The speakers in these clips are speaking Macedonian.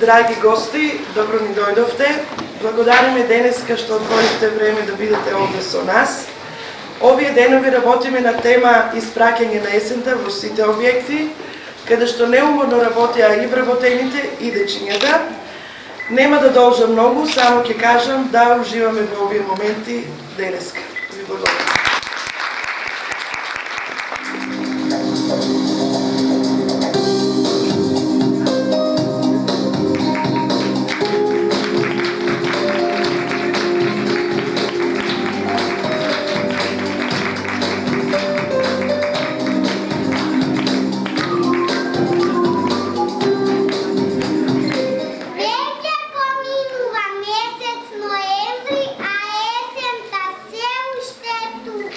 Драги гости, добро ни дојдовте. Благодариме денеска што одвоивте време да бидете овде со нас. Овие денови работиме на тема испраќање на есента во сите објекти, каде што неуморно работеа и вработените и дечињата. Нема да должам многу, само ќе кажам да уживаме во овие моменти денеска. Ви благодарам. Поминува месец ноември, а есента се уште е тука.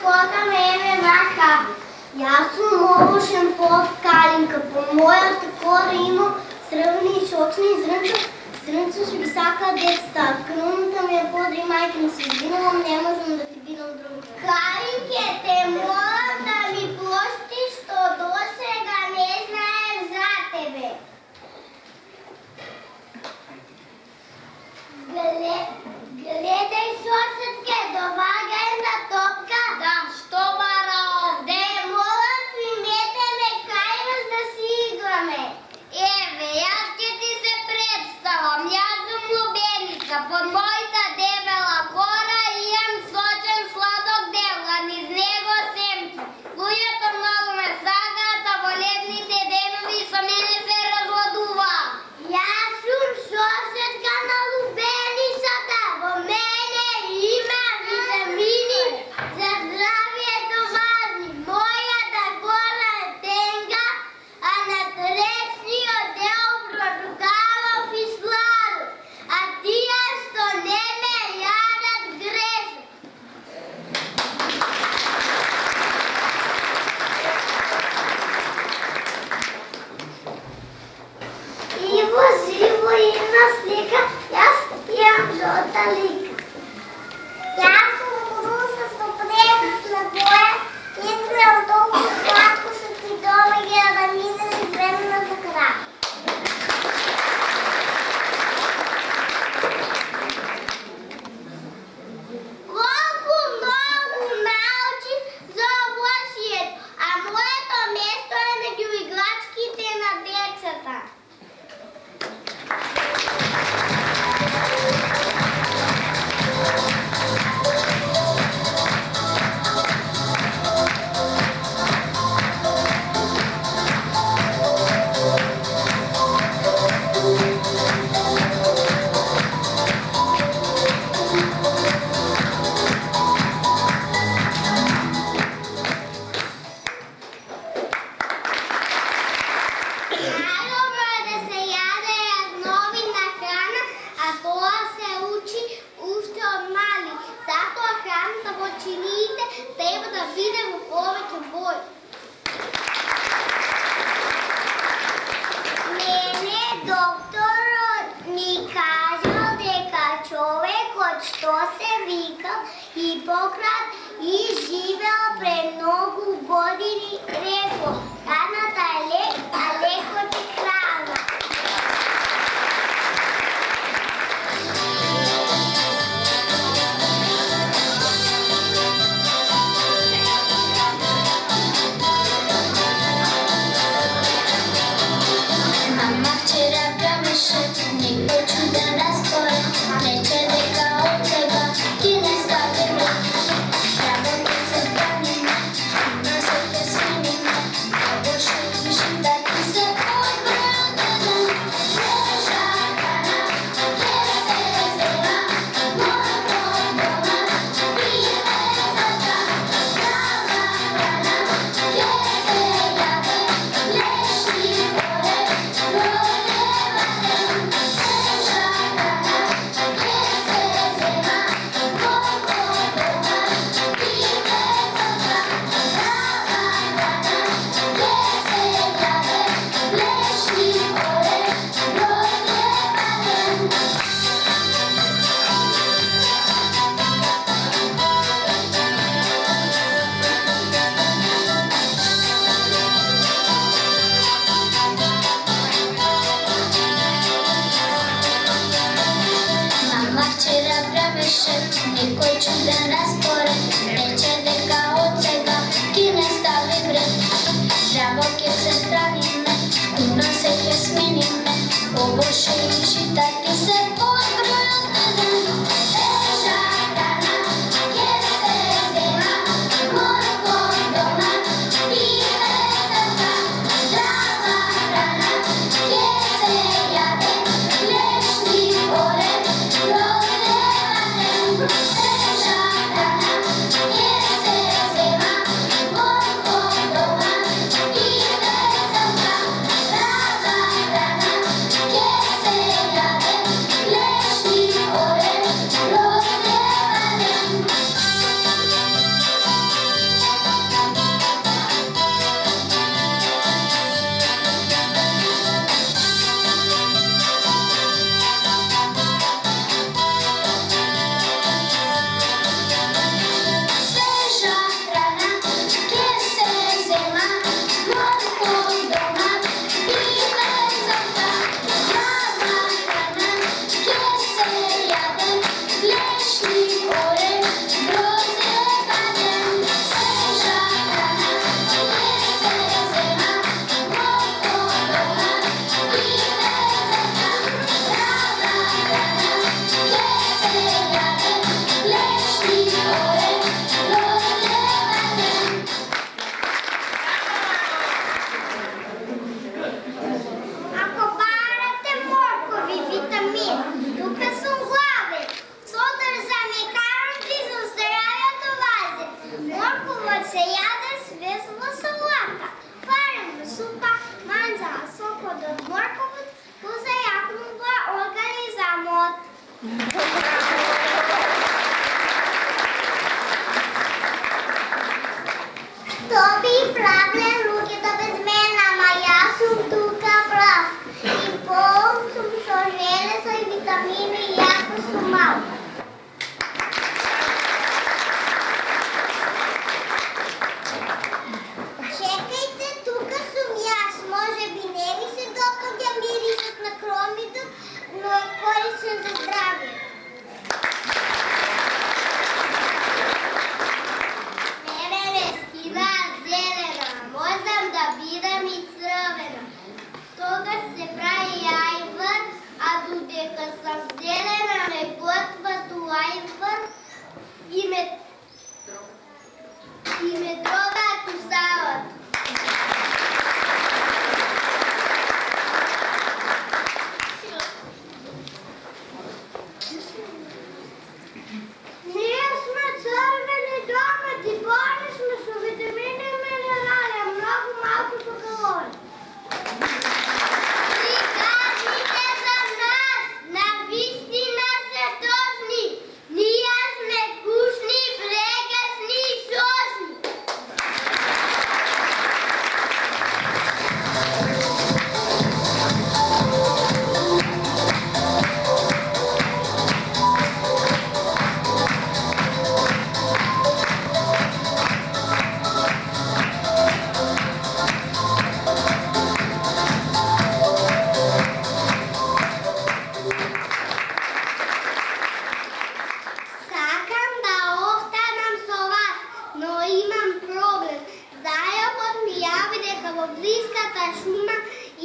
кода ме еме вака. Јас сум овошен поп Калинка, по мојата кода има срвни и сочни зрнча. Зрнча ще би сака деца. Круната ми е подри майка ми се извинувам, не можам да ти бидам друга. Калинке, те молам да ми простиш, што до сега не знаем за тебе. Гледај сосетке, довагај на топка. Да, што бара овде? Молам примете ме кај вас да си играме. Еве, јас ќе ти се представам. Јас сум Лубеница. Под мојата дебела кора имам сочен сладок дел. To bi problem ljudská bez mena, ma ja sam tuka praf. I polom sam što železa i vitamini jako su malo. Čekajte, tuka sam jas, može bi ne mi se dopada mirisat na kromidu, no je koristan za zdravlje. Toga se pravi ajvar, a dodека sam zelena me готва tu ajvar i me droga tu salatu. Ние сме цървени домати, болни сме с витамини и минерали, а много малко са калории. Близката шума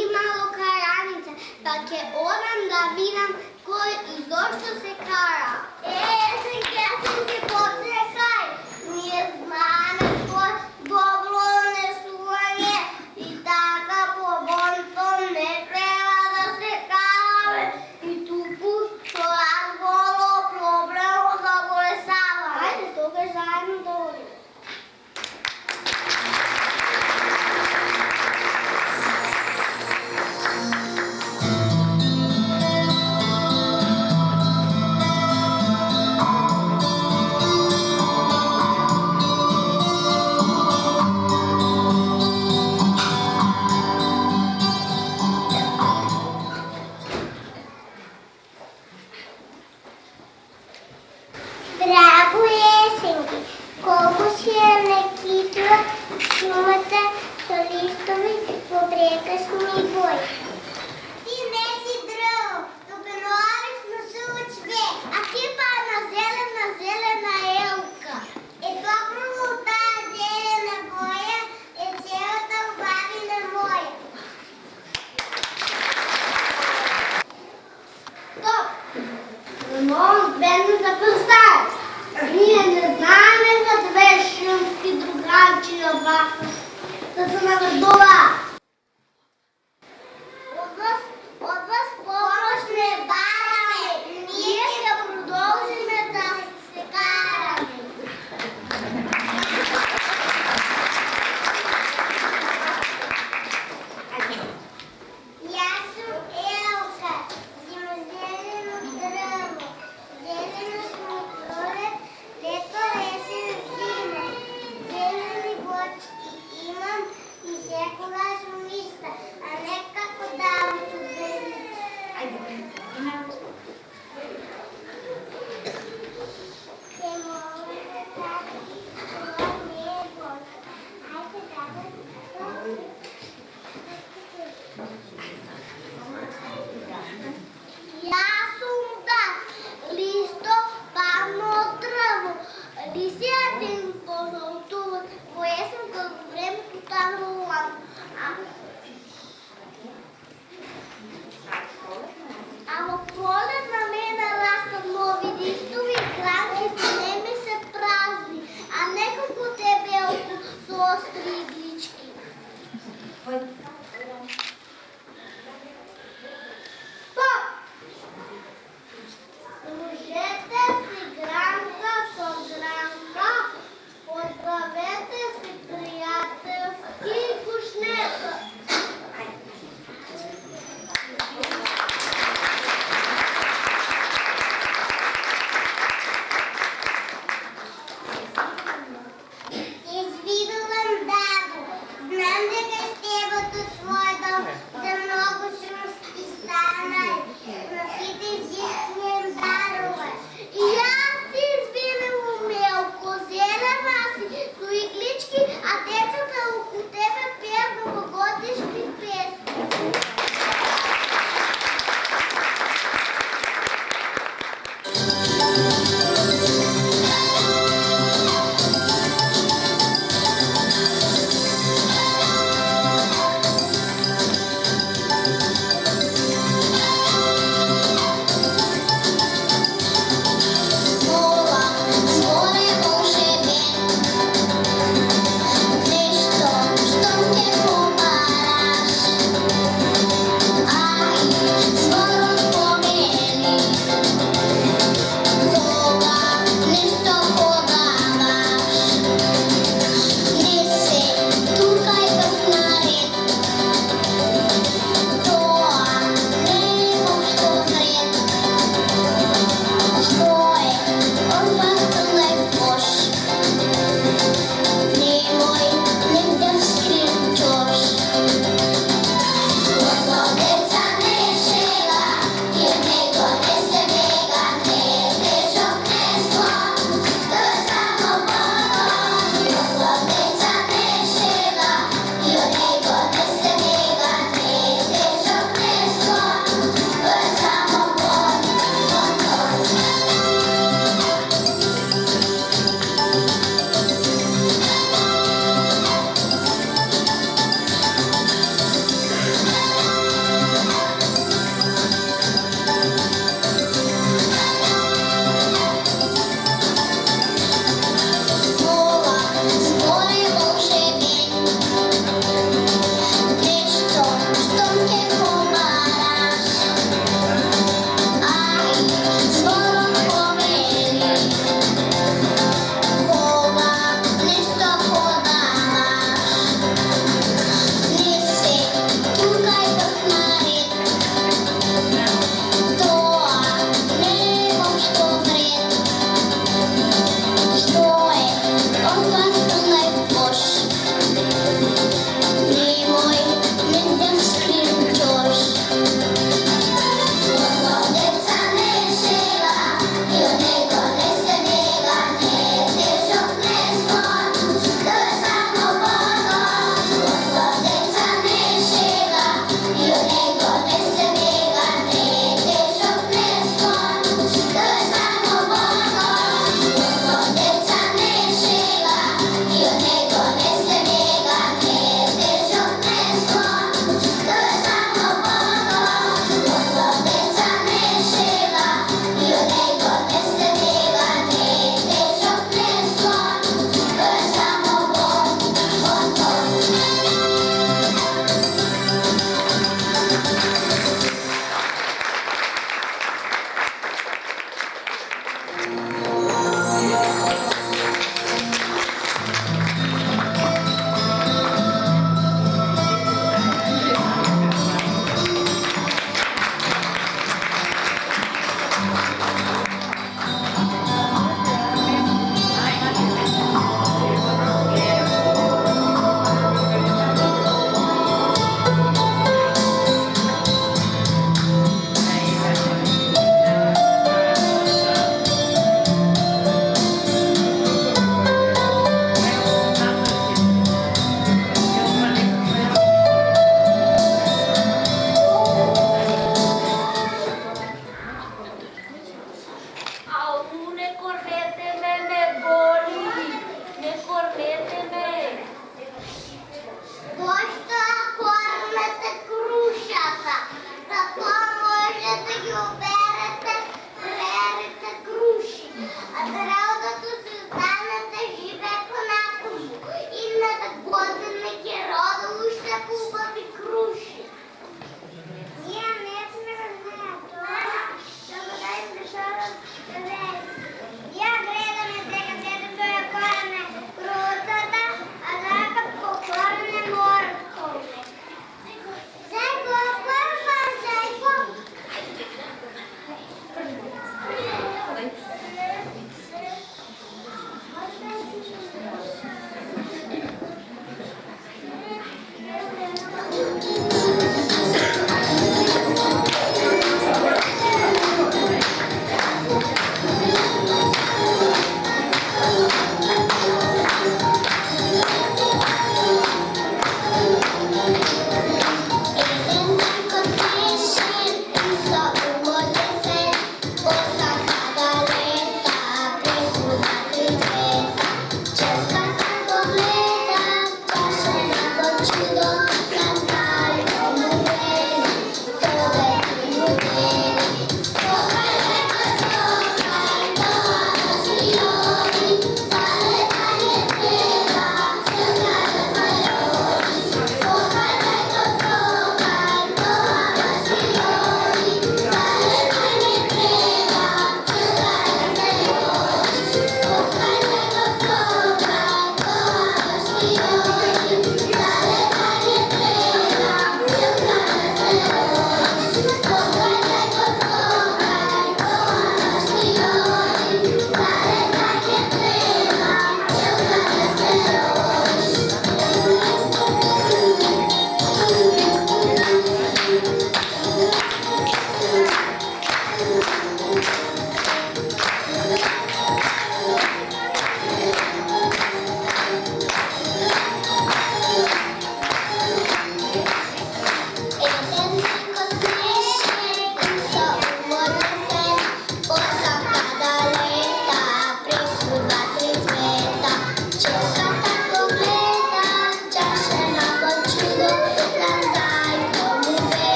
имало караница, па ќе одам да видам кој и зошто се кара. Синке, подсекај, ние знаеме кој добро несување и така по бонтон не треба да се караме и туку со разговор проблемот да го решава. Ајде, тогаш заедно да одиме. Драго есенки, колко си е накитла шумата со листови по прекъсни бои. Ти не си дръво, топеновариш на сува цве, а ти па на зелена елка. Е добро от тая зелена боя е целата бабина моя. Стоп! Но бедно да представиш. Ние не знаеме за две шумски друганчи на баха да се навърдува. От вас помощ не бараме. Ние ще продължиме да се караме. Аз съм Елка, зимозелено дърво. Зелено сме пролет, лето, есен, зима. Зелени бочки имам и всекогаш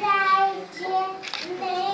Зайче,